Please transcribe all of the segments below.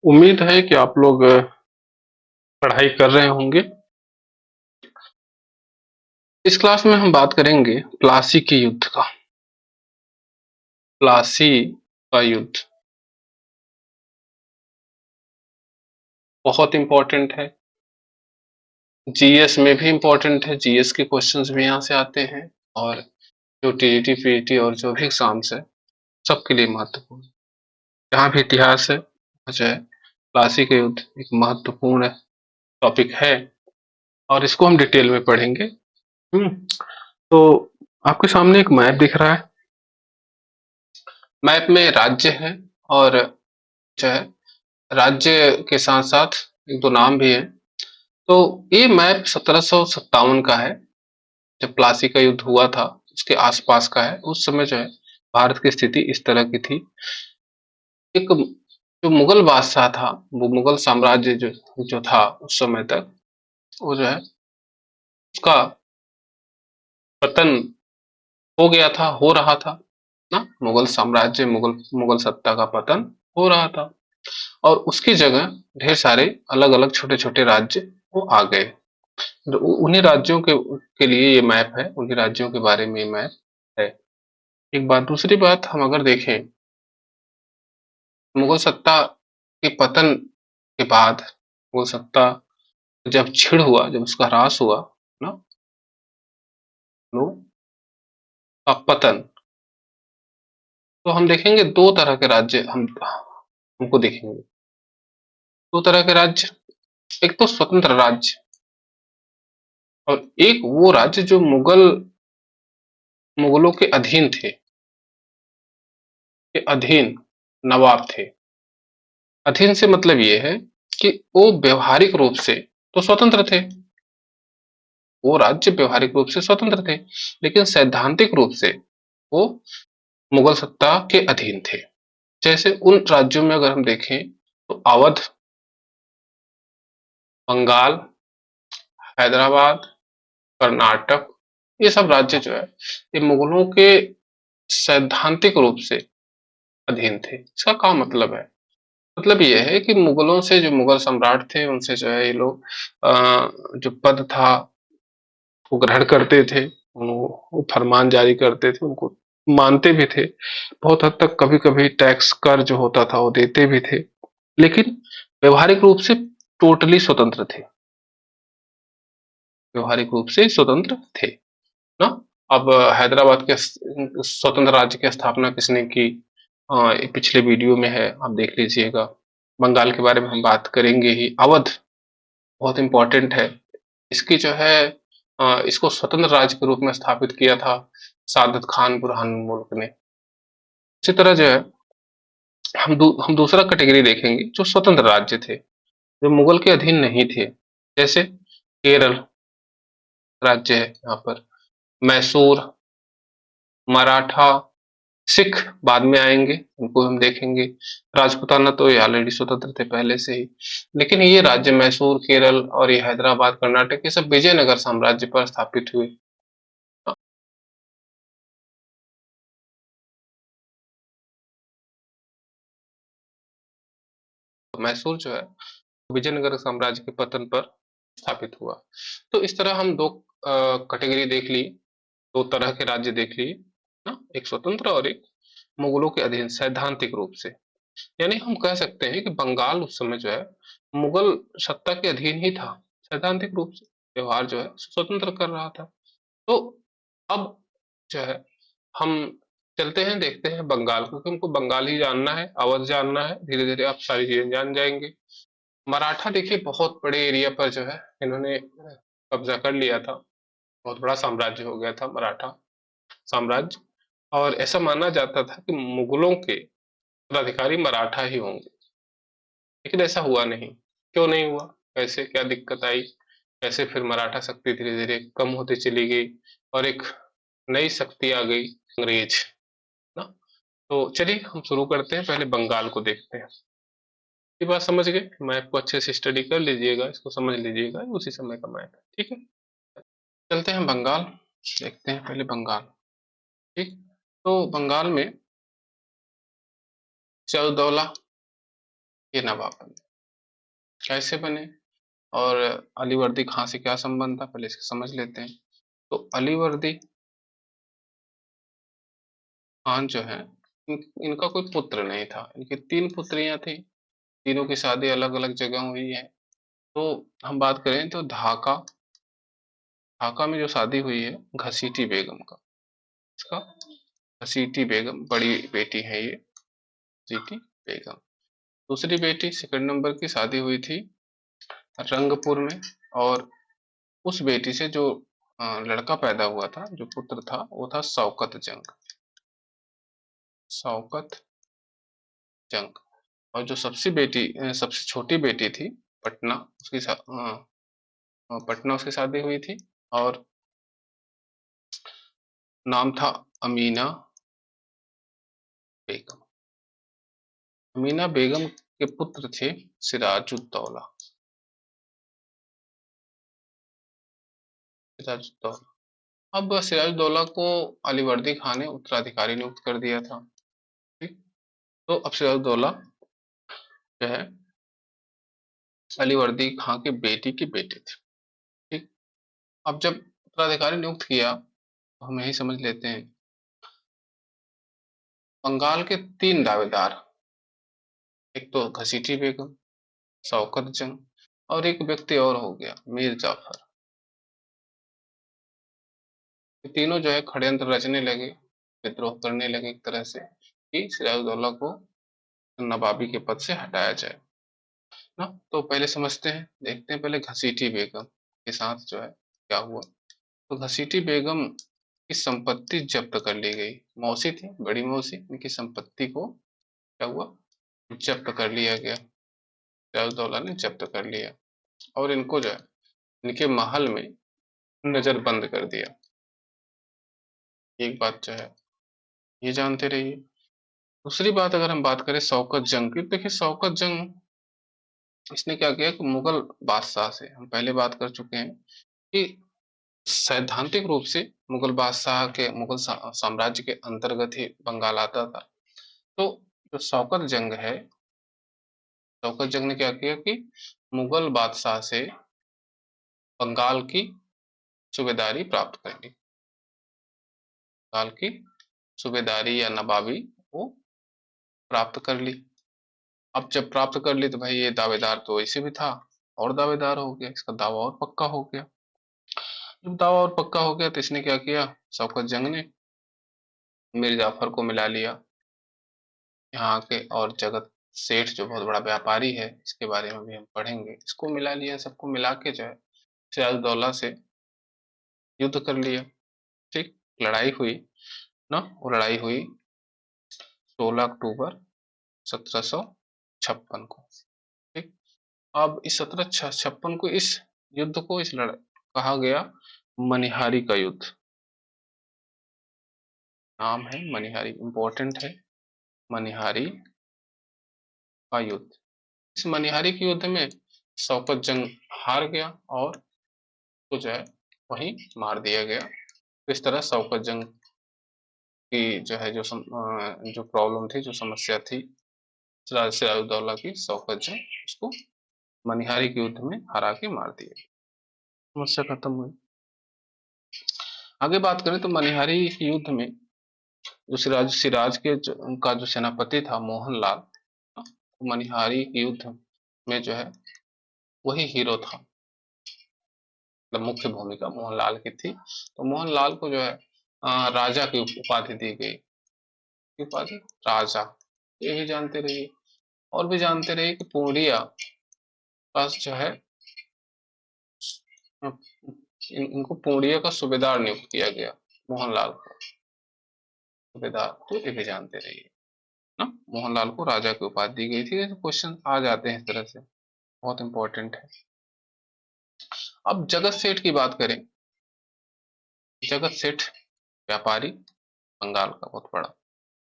उम्मीद है कि आप लोग पढ़ाई कर रहे होंगे। इस क्लास में हम बात करेंगे प्लासी के युद्ध का। प्लासी का युद्ध बहुत इंपॉर्टेंट है। जीएस में भी इंपॉर्टेंट है, जीएस के क्वेश्चंस भी यहाँ से आते हैं और जो टीजीटी पीजीटी और जो भी एग्जाम्स है सबके लिए महत्वपूर्ण। जहाँ भी इतिहास है जो है प्लासी का युद्ध एक महत्वपूर्ण टॉपिक है और इसको हम डिटेल में पढ़ेंगे। तो आपके सामने एक मैप दिख रहा है। मैप में राज्य है और जो है राज्य के साथ साथ एक दो नाम भी है। तो ये मैप 1757 का है, जब प्लासी का युद्ध हुआ था उसके आसपास का है। उस समय जो है भारत की स्थिति इस तरह की थी। एक जो मुगल बादशाह था, वो मुगल साम्राज्य जो था उस समय तक, वो जो है उसका पतन हो गया था, हो रहा था ना। मुगल साम्राज्य, मुगल मुगल सत्ता का पतन हो रहा था और उसकी जगह ढेर सारे अलग अलग छोटे छोटे राज्य वो आ गए। तो उन्हीं राज्यों के लिए ये मैप है, उन्हीं राज्यों के बारे में ये मैप है। एक बात, दूसरी बात हम अगर देखें, मुगल सत्ता के पतन के बाद, मुगल सत्ता जब क्षीण हुआ, जब उसका ह्रास हुआ ना, तो पतन, तो हम देखेंगे दो तरह के राज्य हमको देखेंगे। दो तरह के राज्य, एक तो स्वतंत्र राज्य और एक वो राज्य जो मुगलों के अधीन थे, के अधीन नवाब थे। अधीन से मतलब ये है कि वो व्यवहारिक रूप से तो स्वतंत्र थे, वो राज्य व्यवहारिक रूप से स्वतंत्र थे, लेकिन सैद्धांतिक रूप से वो मुगल सत्ता के अधीन थे। जैसे उन राज्यों में अगर हम देखें तो अवध, बंगाल, हैदराबाद, कर्नाटक, ये सब राज्य जो है ये मुगलों के सैद्धांतिक रूप से अधीन थे। इसका क्या मतलब है? मतलब ये है कि मुगलों से, जो मुगल सम्राट थे उनसे जो है ये लोग जो पद था वो ग्रहण करते थे, वो फरमान जारी करते थे, उनको मानते भी थे। बहुत हद तक कभी कभी टैक्स कर जो होता था वो देते भी थे, लेकिन व्यवहारिक रूप से टोटली स्वतंत्र थे, व्यवहारिक रूप से स्वतंत्र थे ना। अब हैदराबाद के स्वतंत्र राज्य की स्थापना किसने की, ये पिछले वीडियो में है, आप देख लीजिएगा। बंगाल के बारे में हम बात करेंगे ही। अवध बहुत इंपॉर्टेंट है, इसकी जो है इसको स्वतंत्र राज्य के रूप में स्थापित किया था सादत खान बुरहान मुल्क ने। इसी तरह जो है हम दूसरा कैटेगरी देखेंगे जो स्वतंत्र राज्य थे, जो मुगल के अधीन नहीं थे। जैसे केरल राज्य है, यहाँ पर मैसूर, मराठा, सिख बाद में आएंगे, उनको हम देखेंगे। राजपूताना तो ये ऑलरेडी स्वतंत्र थे पहले से ही, लेकिन ये राज्य मैसूर, केरल और ये हैदराबाद, कर्नाटक, ये सब विजयनगर साम्राज्य पर स्थापित हुए। मैसूर जो है विजयनगर साम्राज्य के पतन पर स्थापित हुआ। तो इस तरह हम दो कैटेगरी देख ली, दो तरह के राज्य देख लिए ना, एक स्वतंत्र और एक मुगलों के अधीन सैद्धांतिक रूप से। यानी हम कह सकते हैं कि बंगाल उस समय जो है मुगल सत्ता के अधीन ही था, सैद्धांतिक रूप से व्यवहार जो है स्वतंत्र कर रहा था। तो अब जो है हम चलते हैं, देखते हैं बंगाल को, क्योंकि हमको बंगाल ही जानना है, अवध जानना है। धीरे धीरे आप सारी चीजें जान जाएंगे। मराठा देखिए बहुत बड़े एरिया पर जो है इन्होंने कब्जा कर लिया था, बहुत बड़ा साम्राज्य हो गया था मराठा साम्राज्य। और ऐसा माना जाता था कि मुगलों के उत्तराधिकारी मराठा ही होंगे, लेकिन ऐसा हुआ नहीं। क्यों नहीं हुआ, कैसे, क्या दिक्कत आई, कैसे फिर मराठा शक्ति धीरे धीरे कम होती चली गई और एक नई शक्ति आ गई, अंग्रेज ना। तो चलिए हम शुरू करते हैं, पहले बंगाल को देखते हैं। ये बात समझ गए, मैप को अच्छे से स्टडी कर लीजिएगा, इसको समझ लीजिएगा, उसी समय का मैप है, ठीक है। चलते हैं बंगाल, देखते हैं पहले बंगाल। ठीक, तो बंगाल में जरदौला ये नवाब बने। कैसे बने और अलीवर्दी खां से क्या संबंध था, पहले इसको समझ लेते हैं। तो अलीवर्दी खान जो है, इनका कोई पुत्र नहीं था, इनकी 3 पुत्रियां थी, तीनों की शादी अलग अलग जगह हुई है। तो हम बात करें तो ढाका, ढाका में जो शादी हुई है घसीटी बेगम का, इसका घसीटी बेगम बड़ी बेटी है ये, घसीटी बेगम। दूसरी बेटी सेकंड नंबर की शादी हुई थी रंगपुर में, और उस बेटी से जो लड़का पैदा हुआ था, जो पुत्र था, वो था शौकत जंग, शौकत जंग। और जो सबसे छोटी बेटी थी पटना, पटना उसकी शादी हुई थी, और नाम था अमीना बेगम। अमीना बेगम के पुत्र थे सिराजुद्दौला, सिराजुद्दौला। अब सिराजुद्दौला को अलीवर्दी खान ने उत्तराधिकारी नियुक्त कर दिया था। ठीक। तो अब सिराजुद्दौला जो है अलीवर्दी खां के बेटी की बेटी थे। ठीक। अब जब उत्तराधिकारी नियुक्त किया तो हम यही समझ लेते हैं, बंगाल के 3 दावेदार, एक तो घसीटी बेगम, शौकत जंग, और एक व्यक्ति और हो गया मीर जाफर। ये तीनों जो है षड्यंत्र रचने लगे, विद्रोह करने लगे एक तरह से, कि सिराजुद्दौला को नवाबी के पद से हटाया जाए ना। तो पहले समझते हैं, देखते हैं पहले घसीटी बेगम के साथ जो है क्या हुआ। तो घसीटी बेगम की संपत्ति जब्त कर ली गई, मौसी थी, बड़ी मौसी, इनकी संपत्ति को क्या हुआ, जब्त कर लिया गया, सिराजुद्दौला ने जब्त कर लिया, और इनको जो है इनके महल में नजरबंद कर दिया। एक बात जो है ये जानते रहिए। दूसरी बात अगर हम बात करें शौकत जंग की, देखिए शौकत जंग इसने क्या किया कि मुगल बादशाह से, हम पहले बात कर चुके हैं कि सैद्धांतिक रूप से मुगल बादशाह के, साम्राज्य के अंतर्गत ही बंगाल आता था। तो जो शौकत जंग है, शौकत जंग ने क्या किया कि मुगल बादशाह से बंगाल की सूबेदारी प्राप्त कर ली, बंगाल की सूबेदारी या नवाबी वो प्राप्त कर ली। अब जब प्राप्त कर ली तो भाई ये दावेदार तो वैसे भी था, और दावेदार हो गया, इसका दावा और पक्का हो गया। जब दावा और पक्का हो गया तो इसने क्या किया, शौकत जंग ने मीर जाफर को मिला लिया यहाँ के, और जगत सेठ जो बहुत बड़ा व्यापारी है, इसके बारे में भी हम पढ़ेंगे, इसको मिला लिया, सबको मिला के जो है सिराजुद्दौला से युद्ध कर लिया। ठीक। लड़ाई हुई ना, वो लड़ाई हुई 16 अक्टूबर 1756 को। ठीक। अब इस 1756 को, इस युद्ध को, कहा गया मनिहारी का युद्ध, नाम है मनिहारी, इंपॉर्टेंट है, मनिहारी का युद्ध। इस मनिहारी के युद्ध में शौकत जंग हार गया, और तो जो है वहीं मार दिया गया। तो इस तरह शौकत जंग की जो है, जो प्रॉब्लम थी, जो समस्या थी सिराजुद्दौला की, शौकत जंग उसको मनिहारी के युद्ध में हरा के मार दिया, समस्या खत्म हुई। आगे बात करें तो मनिहारी के युद्ध में जो सिराज उनका जो सेनापति था मोहनलाल, मनिहारी के युद्ध में जो है वही हीरो था, मतलब मुख्य भूमिका मोहनलाल की थी। तो मोहनलाल को जो है राजा की उपाधि दी गई, उपाधि राजा, ये भी जानते रहिए। और भी जानते रहिए कि पूर्णिया पास जो है इनको पूर्णिया का सूबेदार नियुक्त किया गया, मोहनलाल को सूबेदार, तो ये भी जानते रहिए ना। मोहनलाल को राजा की उपाधि दी गई थी, तो क्वेश्चन आ जाते हैं इस तरह से, बहुत इंपॉर्टेंट है। अब जगत सेठ की बात करें, जगत सेठ व्यापारी, बंगाल का बहुत बड़ा,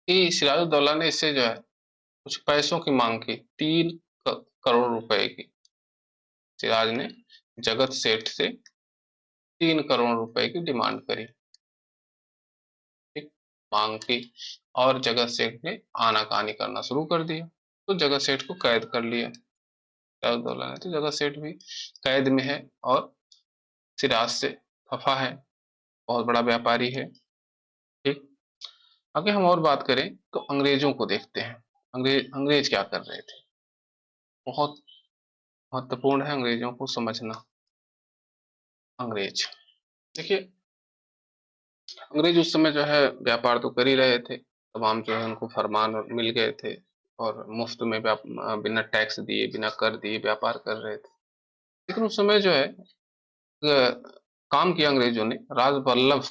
कि सिराजुद्दौला ने इससे जो है कुछ पैसों की मांग की, 3 करोड़ रुपए की, सिराज ने जगत सेठ से 3 करोड़ रुपए की डिमांड करी। ठीक। मांग की, और जगत सेठ ने आनाकानी करना शुरू कर दिया। तो जगह सेठ को कैद कर लिया। सिराजुद्दौला ने तो जगह सेठ भी कैद में है और सिराज से खफा है, बहुत बड़ा व्यापारी है। ठीक। आगे हम और बात करें तो अंग्रेजों को देखते हैं। अंग्रेज क्या कर रहे थे, बहुत महत्वपूर्ण है अंग्रेजों को समझना। अंग्रेज देखिए, अंग्रेज उस समय जो है व्यापार तो कर ही रहे थे, तमाम जो है उनको फरमान मिल गए थे और मुफ्त में बिना टैक्स दिए बिना कर दिए व्यापार कर रहे थे। लेकिन उस समय जो है काम किया अंग्रेजों ने, राज बल्लभ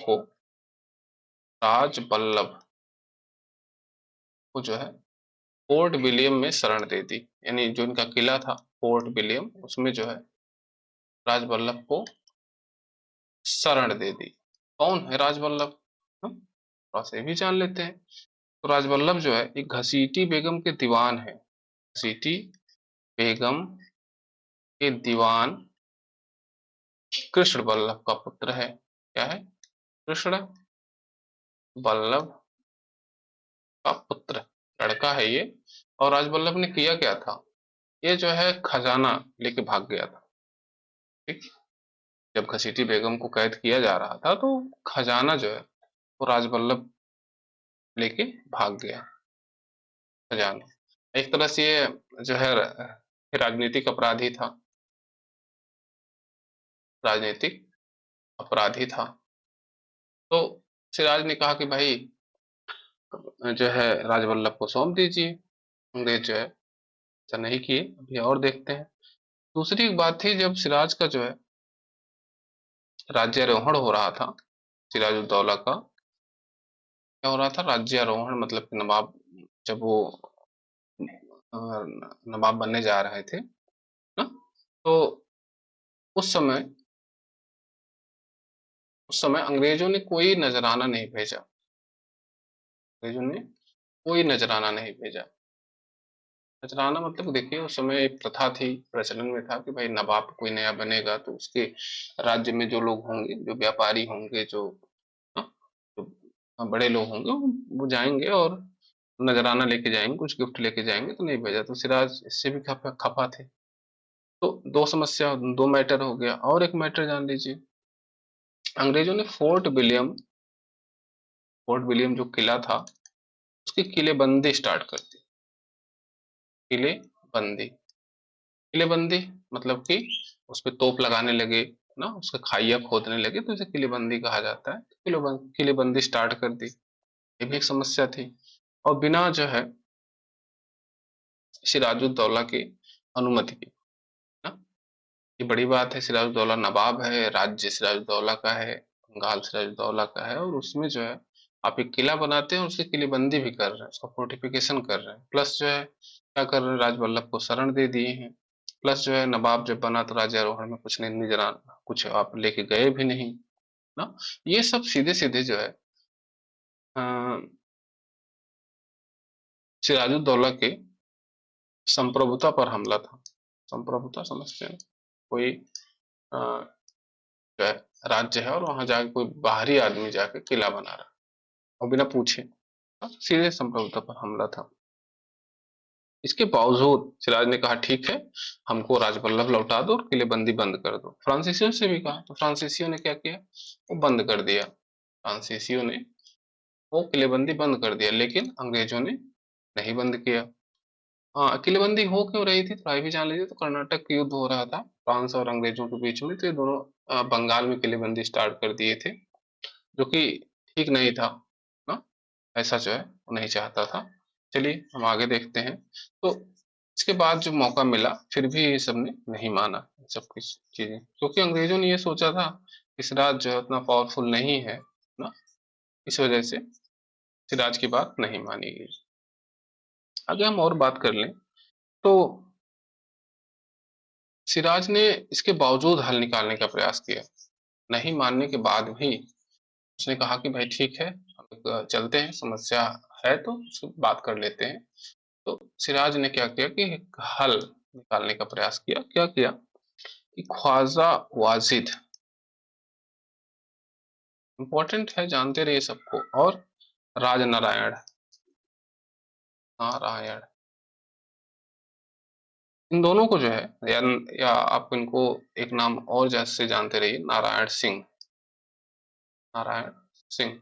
को जो है फोर्ट विलियम में शरण दे दी। यानी जो इनका किला था फोर्ट विलियम, उसमें जो है राज बल्लभ को शरण दे दी। कौन है राज बल्लभ, थोड़ा सा ये भी जान लेते हैं। तो राज बल्लभ जो है एक घसीटी बेगम के दीवान है। घसीटी बेगम के दीवान कृष्ण बल्लभ का पुत्र है। क्या है, कृष्ण बल्लभ का पुत्र, लड़का है ये। और राज बल्लभ ने किया क्या था, ये जो है खजाना लेके भाग गया था। ठीक। जब घसीटी बेगम को कैद किया जा रहा था तो खजाना जो है वो राज बल्लभ लेके भाग गया। खजाना एक तरह से ये जो है राजनीतिक अपराधी था, राजनीतिक अपराधी था। तो सिराज ने कहा कि भाई जो है राजवल्लभ को सौंप दीजिए। अंग्रेज जो है ऐसा नहीं किए। अभी और देखते हैं। दूसरी एक बात थी, जब सिराज का जो है राज्यारोहण हो रहा था, सिराजुद्दौला का क्या हो रहा था, राज्यारोहण मतलब कि नवाब, जब वो नवाब बनने जा रहे थे ना, तो उस समय उस समय अंग्रेजों ने कोई नजराना नहीं भेजा। अंग्रेजों ने कोई नजराना नहीं भेजा। नजराना मतलब देखिए, उस समय एक प्रथा थी, प्रचलन में था कि भाई नवाब कोई नया बनेगा तो उसके राज्य में जो लोग होंगे, जो व्यापारी होंगे, जो हाँ, जो बड़े लोग होंगे, वो जाएंगे और नजराना लेके जाएंगे, कुछ गिफ्ट लेके जाएंगे। तो नहीं भेजा, तो सिराज इससे भी खफा खफा थे। तो दो समस्या, दो मैटर हो गया। और एक मैटर जान लीजिए, अंग्रेजों ने फोर्ट विलियम जो किला था उसकी किलेबंदी स्टार्ट कर दी। किलेबंदी, किलेबंदी मतलब कि उस पे तोप लगाने लगे ना, उसका खाइया खोदने लगे, तो इसे किलेबंदी कहा जाता है। किलेबंदी स्टार्ट कर दी, ये भी एक समस्या थी। और बिना जो है सिराजुद्दौला की अनुमति के ना, ये बड़ी बात है। सिराजुद्दौला नवाब है, राज्य सिराजुद्दौला का है, बंगाल सिराजुद्दौला का है, और उसमें जो है आप एक किला बनाते हैं और उसकी किलेबंदी भी कर रहे हैं, उसका फोर्टिफिकेशन कर रहे हैं, प्लस जो है क्या कर रहे हैं, राजवल्लभ को शरण दे दिए हैं। प्लस जो है नवाब जब बना तो राज्यारोहण में कुछ नहीं, निजरान कुछ आप लेके गए भी नहीं ना। ये सब सीधे सीधे जो है अ, सिराजुद्दौला के संप्रभुता पर हमला था। संप्रभुता समझते हैं, कोई अ, जो है राज्य है और वहां जाके कोई बाहरी आदमी जाके किला बना रहा और बिना पूछे, सीधे संप्रभुता पर हमला था। इसके बावजूद सिराज ने कहा ठीक है, हमको राजबल्लभ लौटा दो और किलेबंदी बंद कर दो। फ्रांसीसियों से भी कहा, तो फ्रांसीसियों ने क्या किया, वो बंद कर दिया। फ्रांसीसियों ने वो किलेबंदी बंद कर दिया, लेकिन अंग्रेजों ने नहीं बंद किया। हाँ, किलेबंदी हो क्यों रही थी थोड़ा ये भी जान लीजिए। तो कर्नाटक युद्ध हो रहा था फ्रांस और अंग्रेजों के बीच में, तो ये दोनों बंगाल में किलेबंदी स्टार्ट कर दिए थे, जो कि ठीक नहीं था ना, ऐसा जो है वो नहीं चाहता था। चलिए हम आगे देखते हैं। तो इसके बाद जो मौका मिला फिर भी ये सब ने नहीं माना, सब कुछ चीजें, क्योंकि अंग्रेजों ने ये सोचा था कि सिराज जो है उतना पावरफुल नहीं है ना, इस वजह से सिराज की बात नहीं मानी गई। आगे हम और बात कर लें तो सिराज ने इसके बावजूद हल निकालने का प्रयास किया। नहीं मानने के बाद भी उसने कहा कि भाई ठीक है, हम लोग चलते हैं, समस्या है तो उसकी बात कर लेते हैं। तो सिराज ने क्या किया कि एक हल निकालने का प्रयास किया। क्या किया कि ख्वाजा वाजिद, इंपॉर्टेंट है, जानते रहिए सबको, और राजनारायण नारायण, इन दोनों को जो है, या आप इनको एक नाम और जैसे जानते रहिए, नारायण सिंह। नारायण सिंह,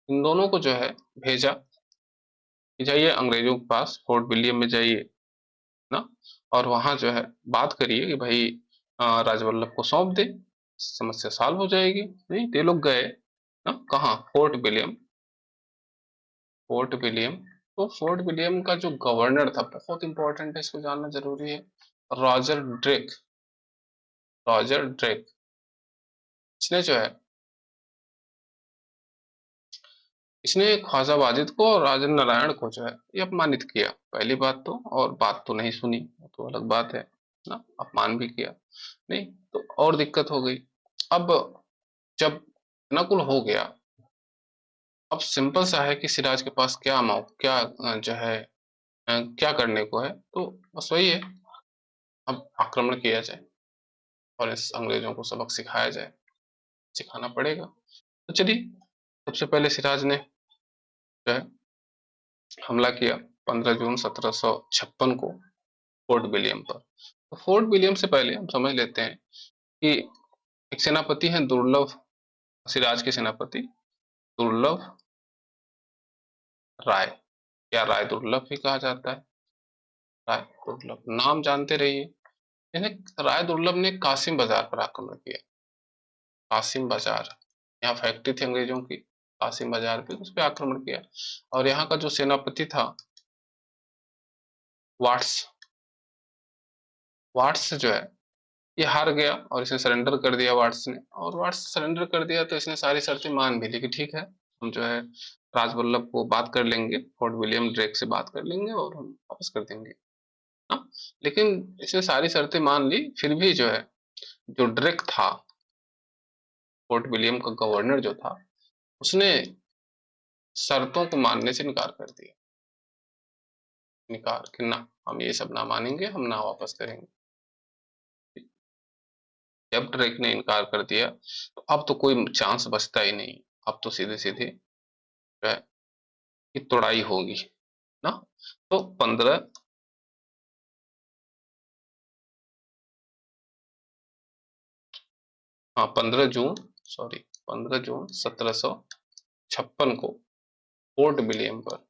इन दोनों को जो है भेजा कि जाइए अंग्रेजों के पास, फोर्ट विलियम में जाइए ना, और वहां जो है बात करिए कि भाई राजवल्लभ को सौंप दे, समस्या सॉल्व हो जाएगी। नहीं, ये लोग गए ना, कहाँ, फोर्ट विलियम। फोर्ट विलियम, तो फोर्ट विलियम का जो गवर्नर था, बहुत इंपॉर्टेंट है, इसको जानना जरूरी है, रॉजर ड्रेक। रॉजर ड्रेक, इसने जो है, इसने ख्वाजा वाजिद को और राजा नारायण को जो है ये अपमानित किया, पहली बात तो, और बात तो नहीं सुनी, वो तो अलग बात है ना, अपमान भी किया। नहीं तो और दिक्कत हो गई। अब जब नकुल हो गया, अब सिंपल सा है कि सिराज के पास क्या जो है क्या करने को है, तो बस वही है, अब आक्रमण किया जाए और इस अंग्रेजों को सबक सिखाया जाए, सिखाना पड़ेगा। तो चलिए, सबसे पहले सिराज ने जो है हमला किया 15 जून 1756 को फोर्ट विलियम पर। तो फोर्ट विलियम से पहले हम समझ लेते हैं कि एक सेनापति हैं दुर्लभ, सिराज के सेनापति दुर्लभ राय, या राय दुर्लभ भी कहा जाता है, राय दुर्लभ नाम जानते रहिए। इन्हें, राय दुर्लभ ने कासिम बाजार पर आक्रमण किया। कासिम बाजार, यहाँ फैक्ट्री थी अंग्रेजों की, कासिम बाजार पे उस पर आक्रमण किया, और यहाँ का जो सेनापति था वाट्स, वाट्स जो है ये हार गया और इसने सरेंडर कर दिया वाट्स ने, और वाट्स सरेंडर कर दिया तो इसने सारी शर्तें मान भी ली कि ठीक है, हम जो है राजवल्लभ को बात कर लेंगे, फोर्ट विलियम ड्रेक से बात कर लेंगे और हम वापस कर देंगे। हाँ, लेकिन इसने सारी शर्तें मान ली, फिर भी जो है, जो ड्रेक था, फोर्ट विलियम का गवर्नर जो था, उसने शर्तों को मानने से इनकार कर दिया, इनकार कि ना, हम ये सब ना मानेंगे, हम ना वापस करेंगे। जब ड्रेक ने इनकार कर दिया, तो अब तो कोई चांस बचता ही नहीं, अब तो सीधे सीधे जो है कि तोड़ाई होगी ना। तो 15, हाँ 15 जून, सॉरी 15 जून 1756 को फोर्ट विलियम पर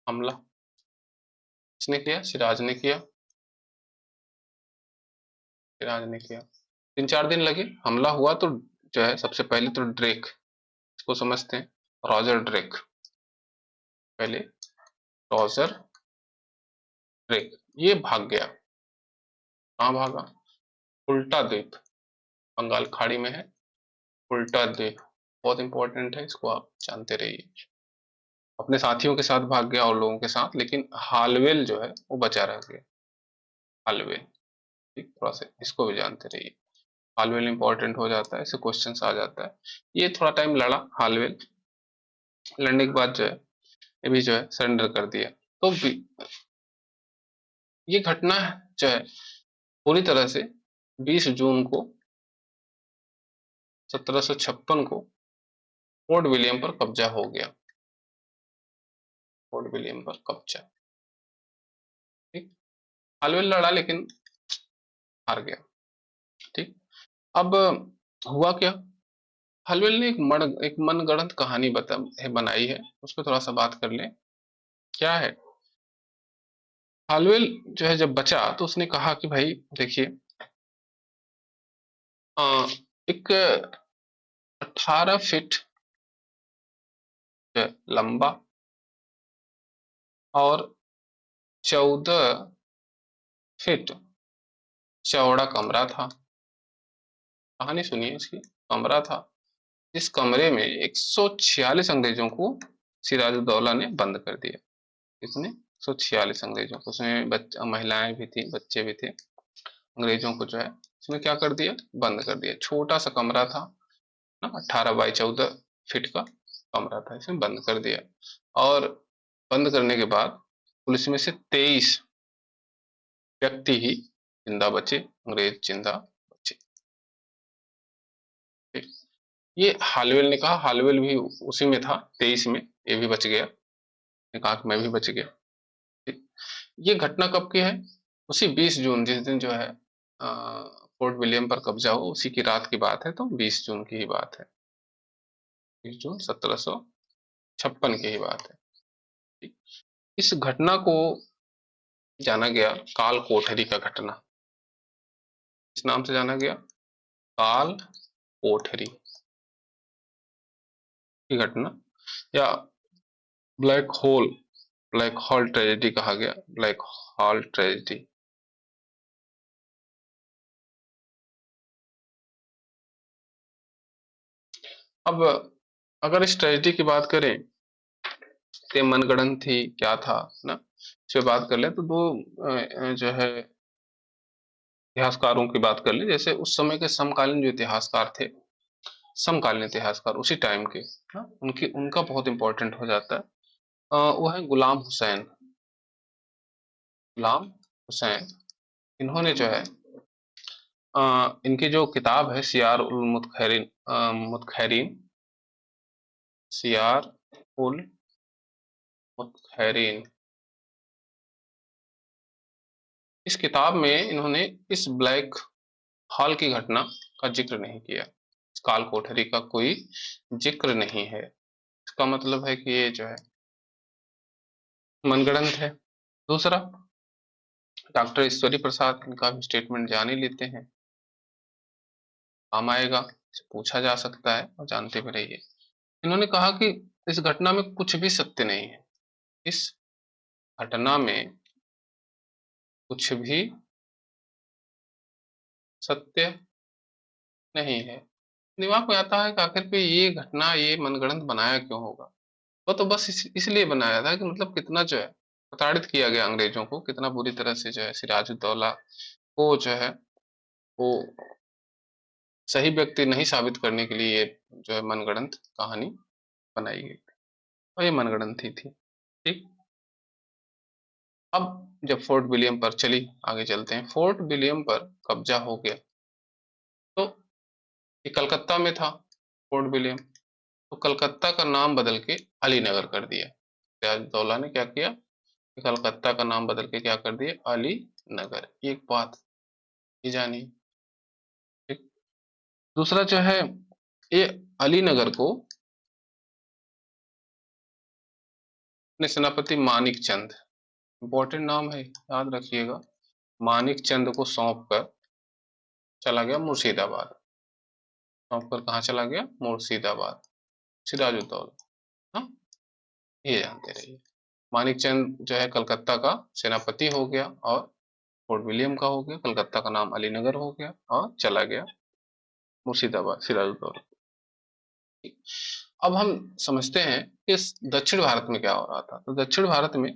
हमला किसने किया, सिराज ने किया, सिराज ने किया। 3-4 दिन लगे, हमला हुआ तो जो है सबसे पहले तो ड्रेक, इसको समझते हैं, रॉजर ड्रेक, पहले रॉजर ड्रेक ये भाग गया। कहाँ भागा, उल्टा द्वीप, बंगाल खाड़ी में है उल्टा द्वीप, बहुत इंपॉर्टेंट है, इसको आप जानते रहिए। अपने साथियों के साथ भाग गया और लोगों के साथ, लेकिन हालवेल जो है वो बचा रह गया, हालवेल। ठीक, थोड़ा सा इसको भी जानते रहिए, हालवेल इंपॉर्टेंट हो जाता है, इससे क्वेश्चंस आ जाता है। ये थोड़ा टाइम लड़ा हालवेल, लड़ने के बाद जो है ये भी जो है सरेंडर कर दिया। तो ये घटना जो है पूरी तरह से 20 जून को 1756 को फोर्ट विलियम पर कब्जा हो गया, फोर्ट विलियम पर कब्जा। ठीक, हालवेल लड़ा लेकिन हार गया। ठीक, अब हुआ क्या, हलवेल ने एक मनगढ़ंत कहानी बनाई है, उस पर थोड़ा सा बात कर लें। क्या है, हलवेल जो है जब बचा तो उसने कहा कि भाई देखिए, अ, एक 18 फीट जो है लंबा और 14 फीट चौड़ा कमरा था। कहानी सुनिए इसकी, कमरा था, जिस कमरे में 146 अंग्रेजों को सिराजुद्दौला ने बंद कर दिया। किसने, 146 अंग्रेजों को, उसमें महिलाएं भी थी, बच्चे भी थे, अंग्रेजों को जो है उसने क्या कर दिया, बंद कर दिया। छोटा सा कमरा था ना, 18 बाई 14 फीट का कमरा था, इसमें बंद कर दिया। और बंद करने के बाद पुलिस में से 23 व्यक्ति ही जिंदा बचे, अंग्रेज जिंदा बचे। ठीक? ये हालवेल ने कहा, हालवेल भी उसी में था, 23 में, ये भी बच गया, ने कहा कि मैं भी बच गया। ये घटना कब की है? उसी 20 जून, जिस दिन जो है फोर्ट विलियम पर कब्जा हो, उसी की रात की बात है, तो 20 जून की ही बात है। 20 जून 1756 की ही बात है। ठीक। इस घटना को जाना गया काल कोठरी का घटना। इस नाम से जाना गया काल कोठरी की घटना, या ब्लैक हॉल ट्रेजेडी कहा गया, ब्लैक हॉल ट्रेजेडी। अब अगर इस ट्रेजेडी की बात करें, ये मनगढ़ंत थी क्या था ना, इस पे बात कर ले तो दो जो है इतिहासकारों की बात कर ले। जैसे उस समय के समकालीन जो इतिहासकार थे, समकालीन इतिहासकार उसी टाइम के ना, उनकी उनका बहुत इंपॉर्टेंट हो जाता है। वो है गुलाम हुसैन। गुलाम हुसैन, इन्होंने जो है इनकी जो किताब है सियार उल मुतखैरिन, मुतखैरिन, सियार उल मुतखैरिन, इस किताब में इन्होंने इस ब्लैक हॉल की घटना का जिक्र नहीं किया। इस काल कोठरी का कोई जिक्र नहीं है। इसका मतलब है कि ये जो है मनगढ़ंत है। दूसरा, डॉक्टर ईश्वरी प्रसाद, इनका भी स्टेटमेंट जान ही लेते हैं, काम आएगा, इसे पूछा जा सकता है और जानते भी रहिए। इन्होंने कहा कि इस घटना में कुछ भी सत्य नहीं है। इस घटना में कुछ भी सत्य नहीं है। दिमाग में आता है कि आखिर पे ये घटना, ये मनगढ़ंत बनाया क्यों होगा? वो तो बस इसलिए बनाया था कि मतलब कितना जो है प्रताड़ित किया गया अंग्रेजों को, कितना बुरी तरह से जो है सिराजुद्दौला को जो है वो सही व्यक्ति नहीं साबित करने के लिए ये जो है मनगढ़ंत कहानी बनाई गई, और ये मनगढ़ंत ही थी। ठीक। अब जब फोर्ट विलियम पर, चली आगे चलते हैं, फोर्ट विलियम पर कब्जा हो गया तो ये कलकत्ता में था फोर्ट विलियम, तो कलकत्ता का नाम बदल के अलीनगर कर दिया। सिराजुद्दौला ने क्या किया कि कलकत्ता का नाम बदल के क्या कर दिया, अली नगर। एक बात ये जानिए। ठीक। दूसरा जो है, ये अली नगर को अपने सेनापति मानिक चंद, इंपॉर्टेंट नाम है याद रखिएगा, मानिक चंद को सौंप कर चला गया मुर्शिदाबाद। सौंप कर कहाँ चला गया? मुर्शिदाबाद। सिराजुद्दौला, हाँ, ये जानते रहिए। मानिक चंद जो है कलकत्ता का सेनापति हो गया, और फोर्ट विलियम का हो गया, कलकत्ता का नाम अलीनगर हो गया, और चला गया मुर्शिदाबाद सिराजुद्दौला। अब हम समझते हैं कि इस दक्षिण भारत में क्या हो रहा था। तो दक्षिण भारत में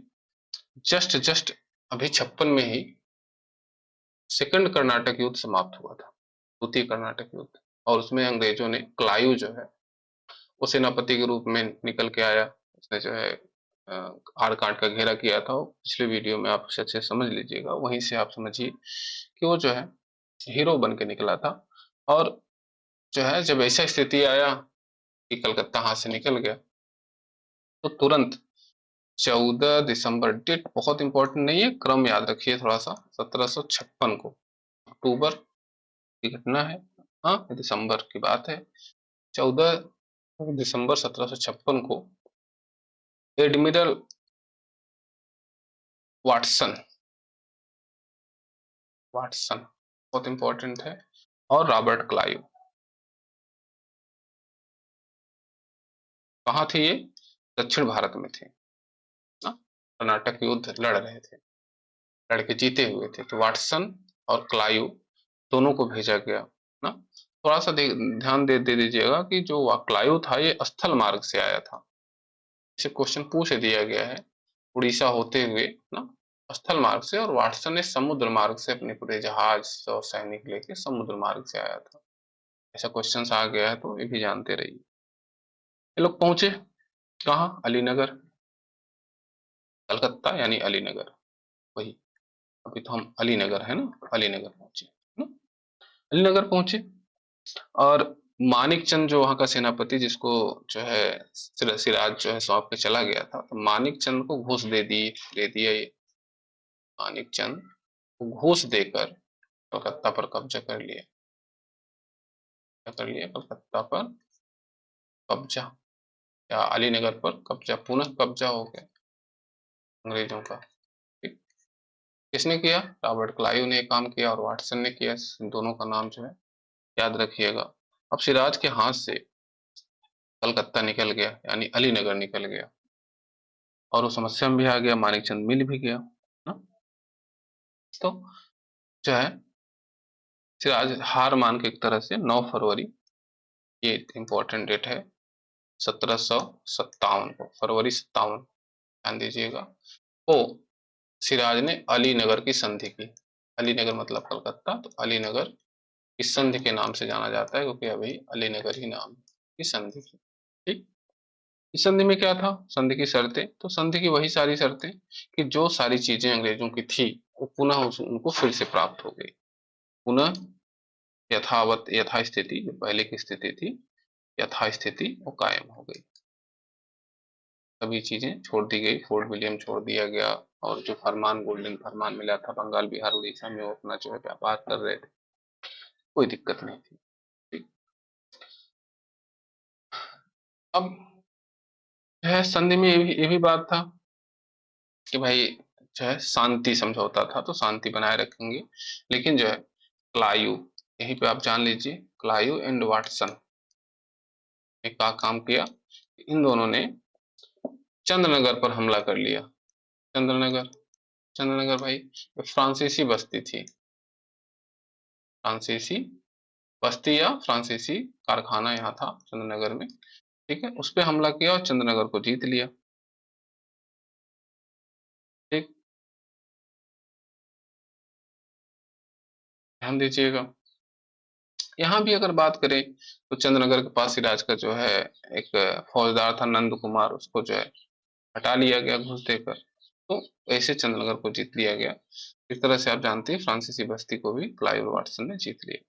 जस्ट जस्ट अभी 56 में ही सेकंड कर्नाटक युद्ध समाप्त हुआ था, द्वितीय कर्नाटक युद्ध, और उसमें अंग्रेजों ने क्लाइव जो है वो सेनापति के रूप में निकल के आया। उसने जो है आरकांड का घेरा किया था, वो पिछले वीडियो में आप अच्छे से समझ लीजिएगा, वहीं से आप समझिए कि वो जो है हीरो बन के निकला था। और जो है जब ऐसा स्थिति आया कि कलकत्ता हाथ से निकल गया, तो तुरंत 14 दिसंबर, डेट बहुत इंपॉर्टेंट नहीं है, क्रम याद रखिए थोड़ा सा, 1756 को, अक्टूबर की घटना है, हाँ दिसंबर की बात है, 14 दिसंबर 1756 को एडमिरल वाटसन, वाटसन बहुत इंपॉर्टेंट है, और रॉबर्ट क्लाइव, कहाँ थे ये? दक्षिण भारत में थे ना, कर्नाटक युद्ध लड़ रहे थे, लड़के जीते हुए थे, तो वाटसन और क्लाइव दोनों को भेजा गया ना। थोड़ा सा ध्यान दे दीजिएगा कि जो क्लाइव था ये स्थल मार्ग से आया था, इसे क्वेश्चन पूछ दिया गया है, उड़ीसा होते हुए ना स्थल मार्ग से, और वाटसन ने समुद्र मार्ग से अपने पूरे जहाज और सैनिक लेके समुद्र मार्ग से आया था। ऐसा क्वेश्चन आ गया है तो ये भी जानते रहिए। ये लोग पहुंचे कहाँ? अलीनगर, कलकत्ता यानी अलीनगर, वही, अभी तो हम अलीनगर है ना, अलीनगर पहुंचे ना, अलीनगर पहुंचे, और मानिक चंद जो वहां का सेनापति, जिसको जो है सिराज जो है सौंप के चला गया था, तो मानिक चंद को घूस दे दिया ये, मानिकचंद को घूस देकर कलकत्ता पर कब्जा कर लिया। क्या कर लिया? कलकत्ता पर कब्जा, या अलीनगर पर कब्जा, पुनः कब्जा हो गया अंग्रेजों का। ठीक। किसने किया? रॉबर्ट क्लाइव ने काम किया और वाटसन ने किया। दोनों का नाम जो है याद रखिएगा। अब सिराज के हाथ से कलकत्ता निकल गया, यानी अलीनगर निकल गया, और वो समस्या में भी आ गया, मानिकचंद मिल भी गया ना। तो जो है सिराज हार मान के एक तरह से 9 फरवरी, ये इंपॉर्टेंट डेट है, 1757 को, फरवरी 57, ध्यान दीजिएगा, तो सिराज ने अलीनगर की संधि की। अलीनगर मतलब कलकत्ता, तो अलीनगर इस संधि के नाम से जाना जाता है, क्योंकि अभी अलीनगर ही नाम की संधि की। ठीक। इस संधि में क्या था? संधि की शर्तें, तो संधि की वही सारी शर्तें कि जो सारी चीजें अंग्रेजों की थी वो पुनः उनको फिर से प्राप्त हो गई, पुनः यथावत, यथास्थिति, जो पहले की स्थिति थी यथास्थिति वो कायम हो गई। सभी चीजें छोड़ दी गई, फोर्ट विलियम छोड़ दिया गया, और जो फरमान, गोल्डन फरमान मिला था बंगाल, बिहार, उड़ीसा में, वो अपना जो है व्यापार कर रहे थे, कोई दिक्कत नहीं थी। ठीक। अब है संधि में ये भी बात था कि भाई जो है शांति समझौता था, तो शांति बनाए रखेंगे, लेकिन जो है क्लाइव, यहीं पे आप जान लीजिए, क्लाइव एंड वाटसन ने क्या काम किया? इन दोनों ने चंद्रनगर पर हमला कर लिया। चंद्रनगर, चंद्रनगर भाई फ्रांसीसी बस्ती थी, फ्रांसीसी बस्ती या फ्रांसीसी कारखाना यहाँ था चंद्रनगर में। ठीक है, उस पर हमला किया और चंद्रनगर को जीत लिया। ठीक, ध्यान दीजिएगा। यहाँ भी अगर बात करें तो चंद्रनगर के पास सिराज का जो है एक फौजदार था नंद कुमार, उसको जो है हटा लिया गया घूस देकर, तो ऐसे चंद्रनगर को जीत लिया गया। इस तरह से आप जानते हैं फ्रांसीसी बस्ती को भी क्लाइव वाटसन ने जीत लिया।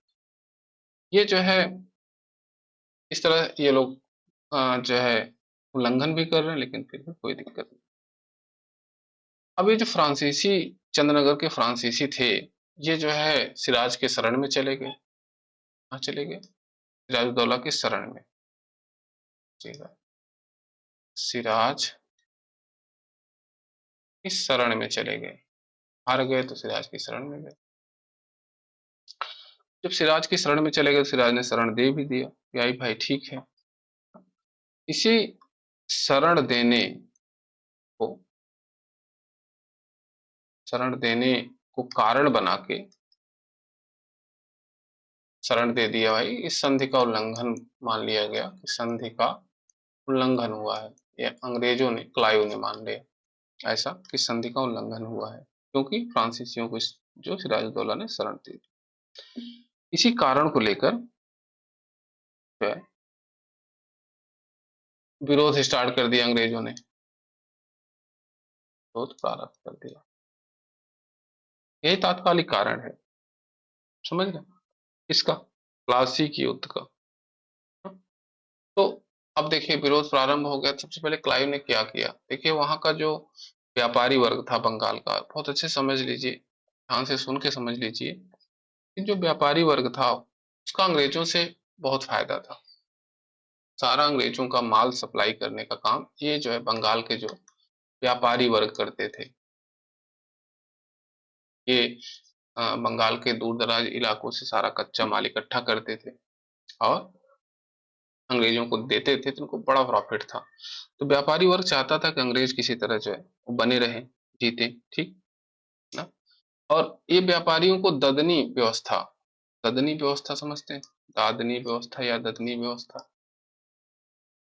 ये जो है इस तरह ये लोग जो है उल्लंघन भी कर रहे हैं, लेकिन फिर भी कोई दिक्कत नहीं। अब ये जो फ्रांसीसी, चंद्रनगर के फ्रांसीसी थे, ये जो है सिराज के शरण में चले गए। कहाँ चले गए? सिराजुद्दौला की शरण में। सिराज की शरण में चले गए, हार गए तो सिराज की शरण में गए। जब सिराज की शरण में चले गए, सिराज ने शरण दे भी दिया कि आई भाई ठीक है। इसी शरण देने को, शरण देने को कारण बना के शरण दे दिया भाई, इस संधि का उल्लंघन मान लिया गया कि संधि का उल्लंघन हुआ है। ये अंग्रेजों ने, क्लाइव ने मान लिया ऐसा कि संधि का उल्लंघन हुआ है, क्योंकि फ्रांसीसियों को जो सिराजुद्दौला ने शरण दी। इसी कारण को लेकर जो है विरोध स्टार्ट कर दिया अंग्रेजों ने, विरोध प्रारंभ कर दिया। यही तात्कालिक कारण है, समझ गए, इसका, प्लासी युद्ध का। तो अब देखिए विरोध प्रारंभ हो गया। सबसे पहले क्लाइव ने क्या किया? देखिए वहां का जो व्यापारी वर्ग था बंगाल का, बहुत अच्छे समझ लीजिए, ध्यान से सुन के समझ लीजिए कि जो व्यापारी वर्ग था उसका अंग्रेजों से बहुत फायदा था। सारा अंग्रेजों का माल सप्लाई करने का काम ये जो है बंगाल के जो व्यापारी वर्ग करते थे। ये बंगाल के दूर दराज इलाकों से सारा कच्चा माल इकट्ठा करते थे और अंग्रेजों को देते थे, तो उनको बड़ा प्रॉफिट था। तो व्यापारी वर्ग चाहता था कि अंग्रेज किसी तरह जो है वो बने रहे, जीते। ठीक ना। और ये व्यापारियों को ददनी व्यवस्था, ददनी व्यवस्था समझते हैं? दादनी व्यवस्था या ददनी व्यवस्था,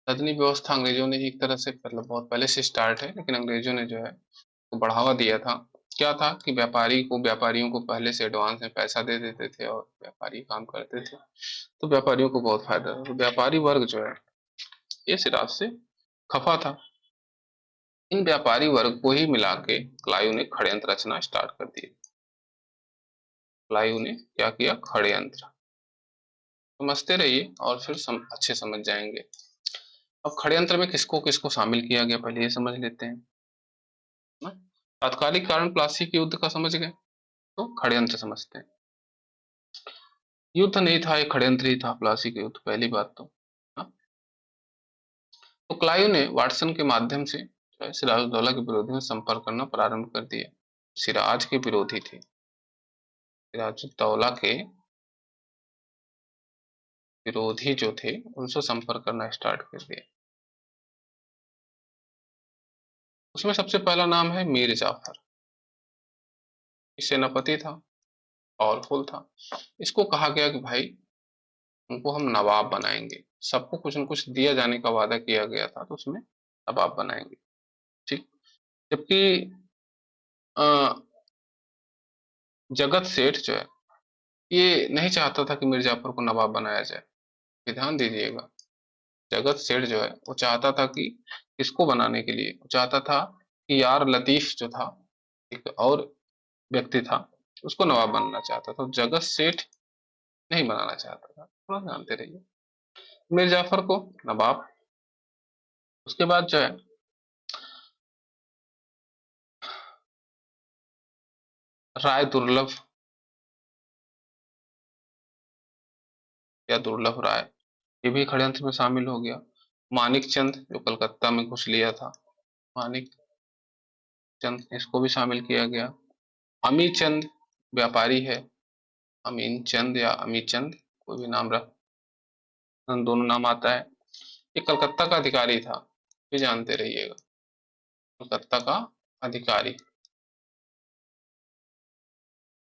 ददनी व्यवस्था अंग्रेजों ने एक तरह से, मतलब बहुत पहले से स्टार्ट है, लेकिन अंग्रेजों ने जो है तो बढ़ावा दिया था। क्या था कि व्यापारियों को पहले से एडवांस में पैसा दे देते थे और व्यापारी काम करते थे, तो व्यापारियों को बहुत फायदा था। तो व्यापारी वर्ग जो है ये सिराज से खफा था। इन व्यापारी वर्ग को ही मिला के क्लाइव ने षड्यंत्र रचना स्टार्ट कर दिया। क्लाइव ने क्या किया? षड्यंत्र। समझते रहिए और फिर अच्छे समझ जाएंगे। अब षड्यंत्र में किसको किसको शामिल किया गया, पहले ये समझ लेते हैं ना। तात्कालिक कारण प्लासी के युद्ध का समझ गए, तो षड्यंत्र समझते हैं। युद्ध नहीं था, ये षड्यंत्र ही था प्लासी के युद्ध, पहली बात तो। हाँ? तो क्लाइव ने वाटसन के माध्यम से जो है सिराजुद्दौला के विरोधी में संपर्क करना प्रारंभ कर दिया। सिराज के विरोधी थे, सिराजुद्दौला के विरोधी जो थे उनसे संपर्क करना स्टार्ट कर दिया। उसमें सबसे पहला नाम है मीर जाफर, सेनापति था, पावरफुल था। इसको कहा गया कि भाई उनको हम नवाब बनाएंगे, सबको कुछ न कुछ दिया जाने का वादा किया गया था, तो उसमें नवाब बनाएंगे। ठीक। जबकि जगत सेठ जो है ये नहीं चाहता था कि मिर्जापुर को नवाब बनाया जाए। ये ध्यान दीजिएगा, जगत सेठ जो है वो चाहता था कि इसको बनाने के लिए वो चाहता था कि यार लतीफ जो था, एक और व्यक्ति था, उसको नवाब बनना चाहता था, जगत सेठ नहीं बनाना चाहता था। थोड़ा जानते रहिए। मीर जाफर को नवाब, उसके बाद जो है राय दुर्लभ या दुर्लभ राय, ये भी षड्यंत्र में शामिल हो गया। मानिक चंद जो कलकत्ता में घुस लिया था, मानिक चंद, इसको भी शामिल किया गया। अमी चंद व्यापारी है, अमीन चंद या अमी चंद, कोई भी नाम रख, दोनों नाम आता है। ये कलकत्ता का अधिकारी था, भी जानते रहिएगा, कलकत्ता का अधिकारी।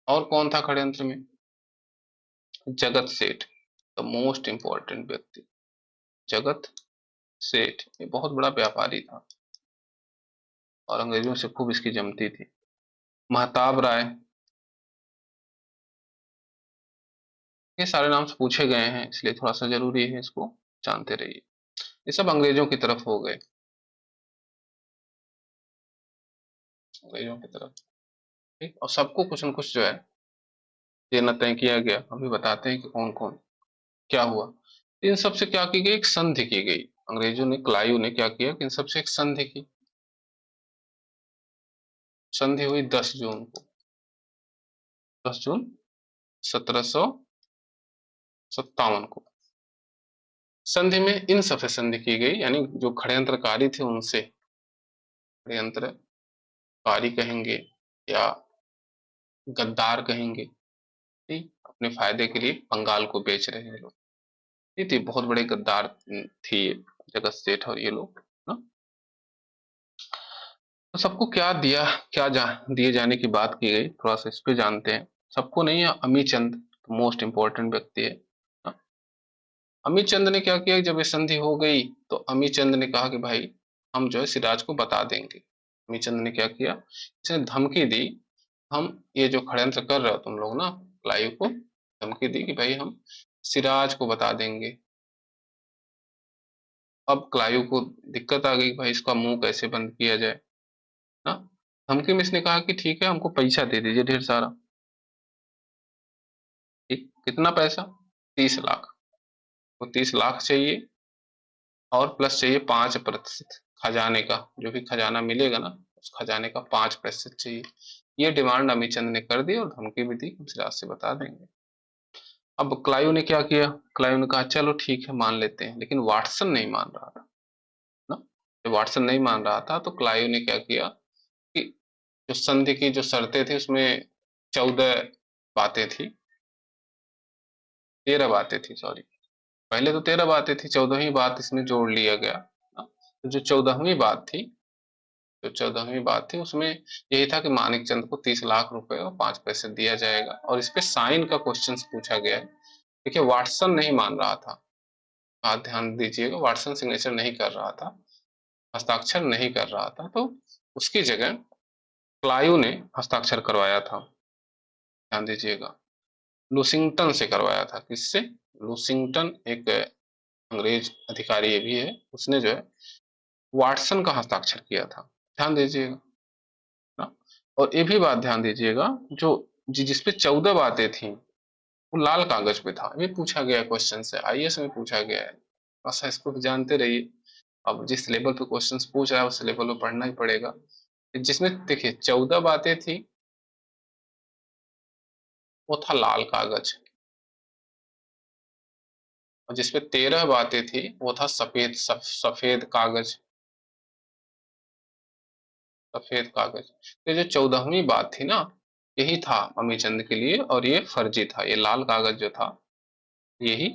और कौन था षड्यंत्र में? जगत सेठ, द मोस्ट इंपॉर्टेंट व्यक्ति, जगत सेठ, ये बहुत बड़ा व्यापारी था और अंग्रेजों से खूब इसकी जमती थी। महताब राय, ये सारे नाम से पूछे गए हैं इसलिए थोड़ा सा जरूरी है, इसको जानते रहिए। ये सब अंग्रेजों की तरफ हो गए, अंग्रेजों की तरफ। ठीक, और सबको कुछ न कुछ जो है देना तय किया गया। अभी बताते हैं कि कौन कौन क्या हुआ। इन सब से क्या की गई? एक संधि की गई। अंग्रेजों ने, क्लाइव ने क्या किया कि इन सबसे एक संधि की। संधि हुई 10 जून को, 10 जून 1757 को। संधि में इन सबसे संधि की गई, यानी जो षड्यंत्रकारी थे उनसे, षड्यंत्रकारी कहेंगे या गद्दार कहेंगे, ठीक, अपने फायदे के लिए बंगाल को बेच रहे हैं लोग। ये थी, बहुत बड़े गद्दार थी ये जगत सेठ और ये लोग ना। तो सबको क्या दिया, दिए जाने की बात की गई, थोड़ा सा इस पे जानते हैं। सबको नहीं है, अमी चंद मोस्ट इंपॉर्टेंट व्यक्ति है ना? अमी चंद ने क्या किया, जब ये संधि हो गई तो अमी चंद ने कहा कि भाई हम जो है सिराज को बता देंगे। अमी चंद ने क्या किया, इसने धमकी दी, हम ये जो षड्यंत्र कर रहे हो तुम लोग ना, क्लाइव को धमकी दी कि भाई हम सिराज को बता देंगे। अब क्लाइव को दिक्कत आ गई, भाई इसका मुंह कैसे बंद किया जाए ना। धमकी में इसने कहा कि ठीक है, हमको पैसा दे दीजिए ढेर सारा। ठीक, कितना पैसा? 30 लाख। वो 30 लाख चाहिए और प्लस चाहिए 5% खजाने का, जो भी खजाना मिलेगा ना उस खजाने का 5% चाहिए। ये डिमांड अमीचंद ने कर दी और धमकी भी दी, हम सिराज से बता देंगे। अब क्लाइव ने क्या किया, क्लाइव ने कहा चलो ठीक है मान लेते हैं, लेकिन वाटसन नहीं मान रहा था ना। जब वाटसन नहीं मान रहा था तो क्लाइव ने क्या किया कि जो संधि की जो शर्तें थी उसमें 14 बातें थी, 13 बातें थी, सॉरी, पहले तो 13 बातें थी, 14वीं बात इसमें जोड़ लिया गया ना। तो जो 14वीं बात थी, जो 14वीं बात थी उसमें यही था कि मानिक चंद को 30 लाख रुपए और 5 पैसे दिया जाएगा, और इस पे साइन का क्वेश्चन पूछा गया है। देखिए वाटसन नहीं मान रहा था, आप ध्यान दीजिएगा, वाटसन सिग्नेचर नहीं कर रहा था, हस्ताक्षर नहीं कर रहा था, तो उसकी जगह क्लाइव ने हस्ताक्षर करवाया था। ध्यान दीजिएगा, लुसिंगटन से करवाया था। किससे? लुसिंगटन, एक अंग्रेज अधिकारी ये भी है, उसने जो है वाटसन का हस्ताक्षर किया था। ध्यान दीजिएगा ना। और ये भी बात ध्यान दीजिएगा, जो जिसपे 14 बातें थी वो लाल कागज पे था। ये पूछा गया क्वेश्चन से, आईएएस में पूछा गया है, बस इसको जानते रहिए। अब जिस लेवल पे क्वेश्चंस पूछ रहा है उस लेवल पे पढ़ना ही पड़ेगा। जिसमें देखिए 14 बातें थी वो था लाल कागज, और जिसपे 13 बातें थी वो था सफेद कागज, सफेद कागज। तो जो 14वीं बात थी ना, यही था अमीचंद के लिए, और ये फर्जी था। ये लाल कागज जो था यही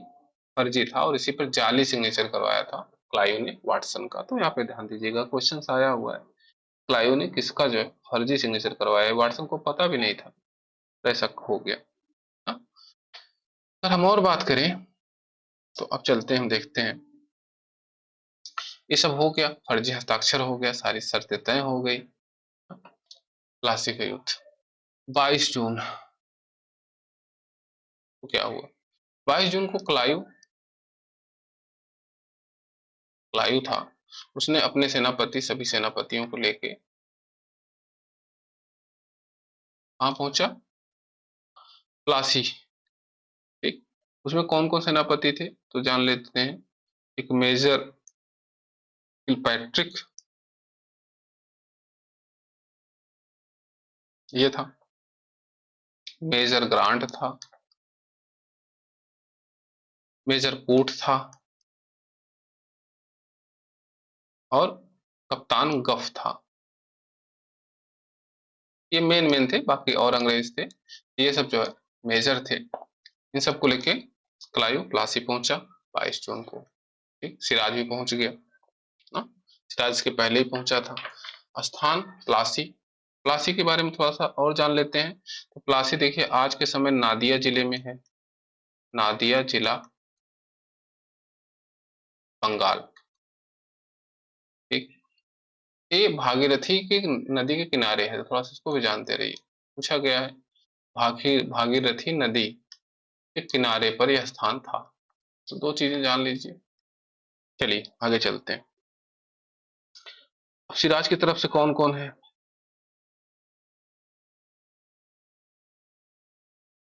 फर्जी था, और इसी पर जाली सिग्नेचर करवाया था क्लाइव ने वाटसन का। तो यहाँ पे ध्यान दीजिएगा, क्वेश्चन आया हुआ है क्लाइव ने किसका जो है फर्जी सिग्नेचर करवाया है, वाटसन को पता भी नहीं था, ऐसा हो गया। हाँ? अगर हम और बात करें तो अब चलते हैं, हम देखते हैं। ये सब हो गया, फर्जी हस्ताक्षर हो गया, सारी शर्तें तय हो गई। प्लासी का युद्ध 22 जून को क्या हुआ? 22 जून को क्लाइव क्लाइव था, उसने अपने सेनापति, सभी सेनापतियों को लेके कहाँ पहुंचा? प्लासी। ठीक, उसमें कौन कौन सेनापति थे तो जान लेते हैं। एक मेजर किलपैट्रिक, ये था। मेजर ग्रांट था। मेजर कूट था। और कप्तान गफ था। ये मेन मेन थे, बाकी और अंग्रेज थे। ये सब जो है मेजर थे। इन सबको लेके क्लाइव प्लासी पहुंचा 22 जून को। ठीक, सिराज भी पहुंच गया ना, सिराज के पहले ही पहुंचा था। स्थान प्लासी। प्लासी के बारे में थोड़ा सा और जान लेते हैं। तो प्लासी देखिए आज के समय नादिया जिले में है। नादिया जिला, बंगाल। ठीक, ये भागीरथी की नदी के किनारे है, थोड़ा सा इसको भी जानते रहिए, पूछा गया है। भागीरथी नदी के किनारे पर यह स्थान था। तो दो चीजें जान लीजिए। चलिए आगे चलते हैं। सिराज की तरफ से कौन कौन है?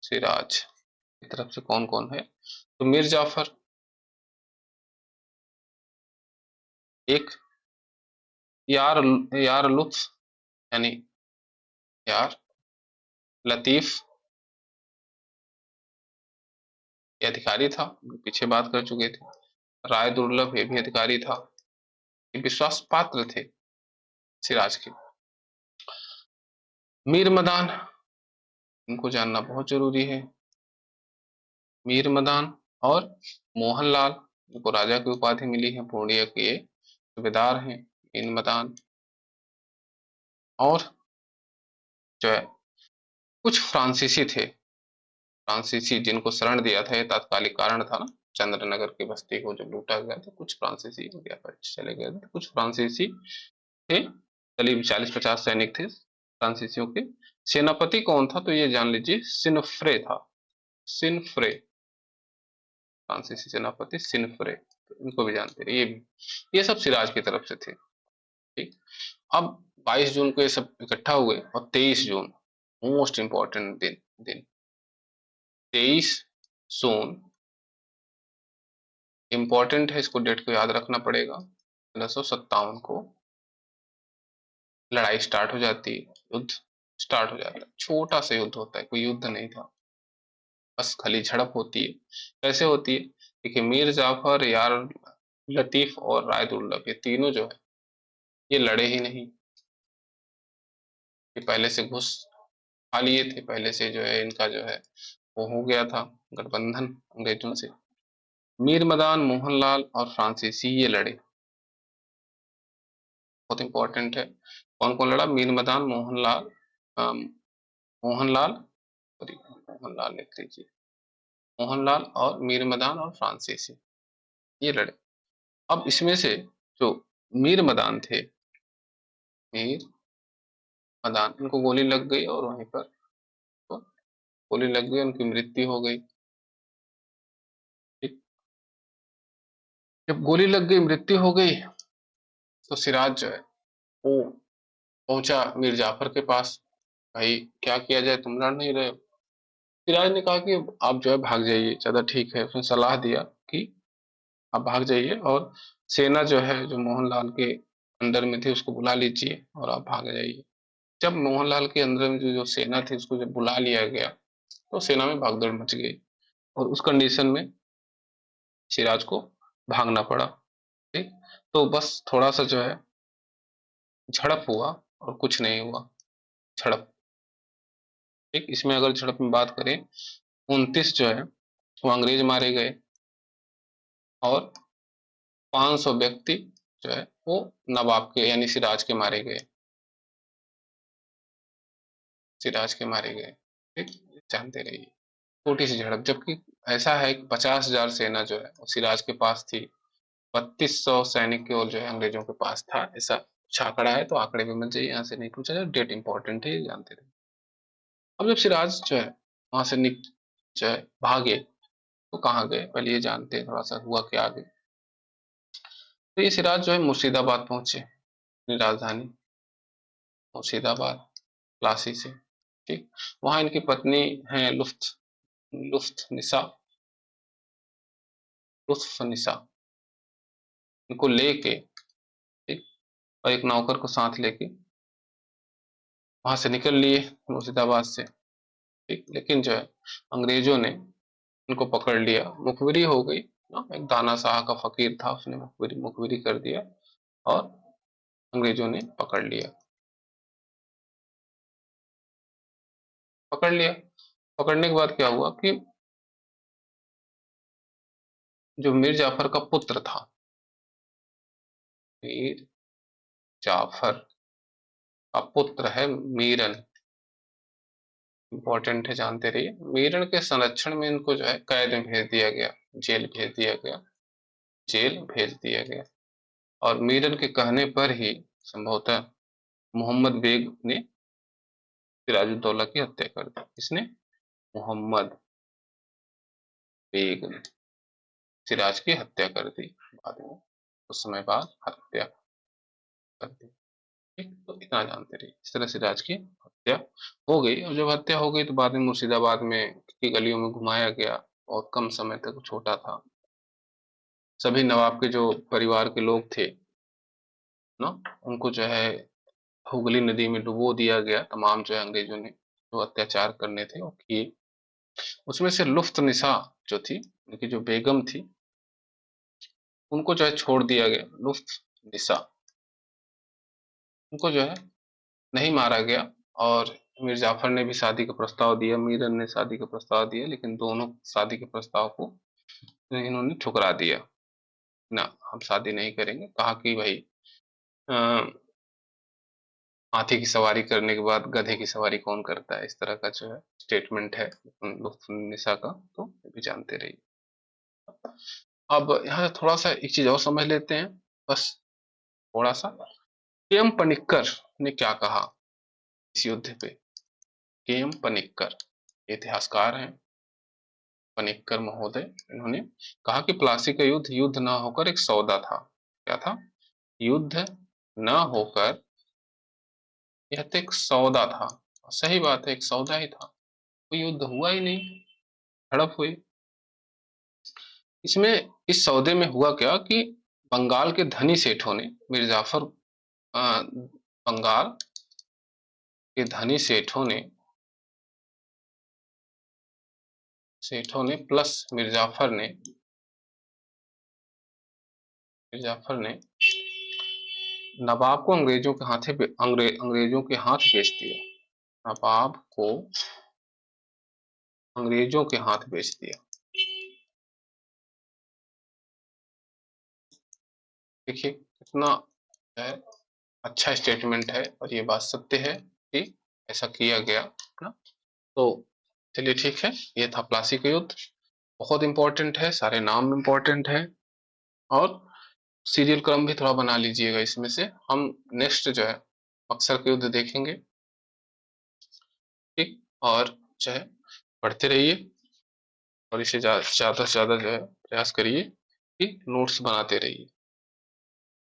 सिराज की तरफ से कौन कौन है? तो मीर जाफर एक, यार यार लुत्फ, यानी यार लतीफ, ये अधिकारी था, पीछे बात कर चुके थे। राय दुर्लभ, ये भी अधिकारी था। ये विश्वास पात्र थे सिराज के। मीर मदान, इनको जानना बहुत जरूरी है। मीर मदान और मोहनलाल, इनको राजा की उपाधि मिली है, पूर्णिया के ये सूबेदार हैं मीर मदान। और जो है कुछ फ्रांसीसी थे, फ्रांसीसी जिनको शरण दिया था, ये तात्कालिक कारण था ना, चंद्रनगर की बस्ती को जब लूटा गया था, कुछ फ्रांसीसी इंडिया पर चले गए थे, कुछ फ्रांसीसी थे। करीब 40-50 सैनिक थे फ्रांसीसियों के। सेनापति कौन था तो ये जान लीजिए, सिनफ्रे था। सिनफ्रे, फ्रांसीसी सेनापति सिनफ्रे, तो इनको भी जानते रहे। ये भी, ये सब सिराज की तरफ से थे। ठीक, अब 22 जून को ये सब इकट्ठा हुए, और 23 जून मोस्ट इंपॉर्टेंट दिन 23 जून इंपॉर्टेंट है, इसको डेट को याद रखना पड़ेगा। 1757 को लड़ाई स्टार्ट हो जाती है, युद्ध स्टार्ट हो जाता है। छोटा सा युद्ध होता है, कोई युद्ध नहीं था, बस खाली झड़प होती है। कैसे होती है? देखिए मीर जाफर, यार लतीफ और राय दुर्लभ, ये तीनों जो है ये लड़े ही नहीं। ये पहले से घुस खा लिए थे, पहले से जो है इनका जो है वो हो गया था गठबंधन अंग्रेजों से। मीर मदान, मोहनलाल और फ्रांसीसी ये लड़े। बहुत इंपॉर्टेंट है। कौन कौन लड़ा? मीर मदान, मोहनलाल, मोहनलाल, सॉरी मोहनलाल लिख लीजिए, मोहनलाल और मीर मदान और फ्रांसीसी, ये लड़े। अब इसमें से जो मीर मदान थे, मीर मदान, इनको गोली लग गई, और वहीं पर तो गोली लग गई, उनकी मृत्यु हो गई। ठीक, जब गोली लग गई, मृत्यु हो गई, तो सिराज जो है वो पहुंचा मीर जाफर के पास। भाई क्या किया जाए, तुम लड़ नहीं रहे हो। सिराज ने कहा कि आप जो है भाग जाइए, ज्यादा ठीक है। उसने सलाह दिया कि आप भाग जाइए, और सेना जो है, जो मोहनलाल के अंदर में थी उसको बुला लीजिए और आप भाग जाइए। जब मोहनलाल के अंदर में जो सेना थी उसको जब बुला लिया गया तो सेना में भागदौड़ मच गई और उस कंडीशन में सिराज को भागना पड़ा। ठीक, तो बस थोड़ा सा जो है झड़प हुआ और कुछ नहीं हुआ। झड़प, ठीक, इसमें अगर झड़प में बात करें 29 जो है वो अंग्रेज मारे गए और 500 व्यक्ति जो है वो नवाब के यानी सिराज के मारे गए। सिराज के मारे गए। ठीक, जानते रहिए छोटी सी झड़प, जबकि ऐसा है कि 50,000 सेना जो है वो सिराज के पास थी, 3200 सैनिक केवल जो है अंग्रेजों के पास था। ऐसा कुछ आंकड़ा है, तो आंकड़े में मत जाइए, यहाँ से नहीं पूछा जाए, डेट इंपॉर्टेंट है, ये जानते रहिए। अब जब सिराज जो है वहां से जो है भागे तो कहाँ गए पहले ये जानते हैं, थोड़ा सा हुआ क्या आगे। तो ये सिराज जो है मुर्शिदाबाद पहुंचे, अपनी राजधानी मुर्शिदाबाद, प्लासी से। ठीक, वहां इनकी पत्नी है लुफ्त निसा, लुत्फ निसा, इनको लेके, ठीक, और एक नौकर को साथ लेके वहां से निकल लिए मुर्शिदाबाद से। ठीक, लेकिन जो है अंग्रेजों ने उनको पकड़ लिया, मुखबिरी हो गई ना, एक दाना शाह का फकीर था, उसने मुखबिरी मुखबिरी कर दिया और अंग्रेजों ने पकड़ लिया। पकड़ लिया, पकड़ने के बाद क्या हुआ कि जो मीर जाफर का पुत्र था, मीर जाफर का पुत्र है मीरन, इंपॉर्टेंट है जानते रहिए। मीरन के संरक्षण में इनको जो है कैद में भेज दिया गया, जेल भेज दिया गया, जेल भेज दिया गया। और मीरन के कहने पर ही संभवतः मोहम्मद बेग ने सिराजुद्दौला की हत्या कर दी। किसने? मोहम्मद बेग ने सिराज की हत्या कर दी बाद में, कुछ समय बाद हत्या कर दी। ठीक, तो इतना जानते रहिए, इस तरह सिराज की हत्या हो गई। और जब हत्या हो गई तो बाद में मुर्शिदाबाद में की गलियों में घुमाया गया, और कम समय तक छोटा था। सभी नवाब के जो परिवार के लोग थे ना, उनको जो है हुगली नदी में डुबो दिया गया। तमाम जो है अंग्रेजों ने जो अत्याचार करने थे वो किए। उसमें से लुफ्त निसा जो थी, उनकी जो बेगम थी, उनको जो है छोड़ दिया गया। लुफ्त निसा, उनको जो है नहीं मारा गया। और मीर जाफर ने भी शादी का प्रस्ताव दिया, मीरन ने शादी का प्रस्ताव दिया, लेकिन दोनों शादी के प्रस्ताव को इन्होंने ठुकरा दिया। ना, हम शादी नहीं करेंगे। कहा कि भाई हाथी की सवारी करने के बाद गधे की सवारी कौन करता है, इस तरह का जो है स्टेटमेंट है लुत्फुन्निसा का, तो ये भी जानते रहिए। अब यहाँ से थोड़ा सा एक चीज और समझ लेते हैं, बस थोड़ा सा। के.एम. पनिक्कर ने क्या कहा इस युद्ध पे? के.एम. पनिक्कर इतिहासकार हैं, पनिक्कर महोदय, इन्होंने कहा कि प्लासी का युद्ध युद्ध न होकर एक सौदा था। क्या था? युद्ध न होकर यह तो एक सौदा था। सही बात है, एक सौदा ही था, कोई युद्ध हुआ ही नहीं, झड़प हुई। इसमें इस सौदे में हुआ क्या कि बंगाल के धनी सेठों ने मिर्जाफर, बंगाल के धनी सेठों ने प्लस मिर्जाफर ने नवाब को अंग्रेजों के हाथ बेच दिया। नवाब को अंग्रेजों के हाथ बेच दिया। देखिए कितना है अच्छा स्टेटमेंट है, और ये बात सत्य है कि ऐसा किया गया ना। तो चलिए ठीक है, ये था प्लासी का युद्ध, बहुत इंपॉर्टेंट है, सारे नाम इंपॉर्टेंट है। और सीरियल क्रम भी थोड़ा बना लीजिएगा, इसमें से हम नेक्स्ट जो है बक्सर का युद्ध देखेंगे। ठीक, और जो है पढ़ते रहिए, और इसे ज्यादा से ज्यादा जो है प्रयास करिए कि नोट्स बनाते रहिए।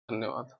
धन्यवाद।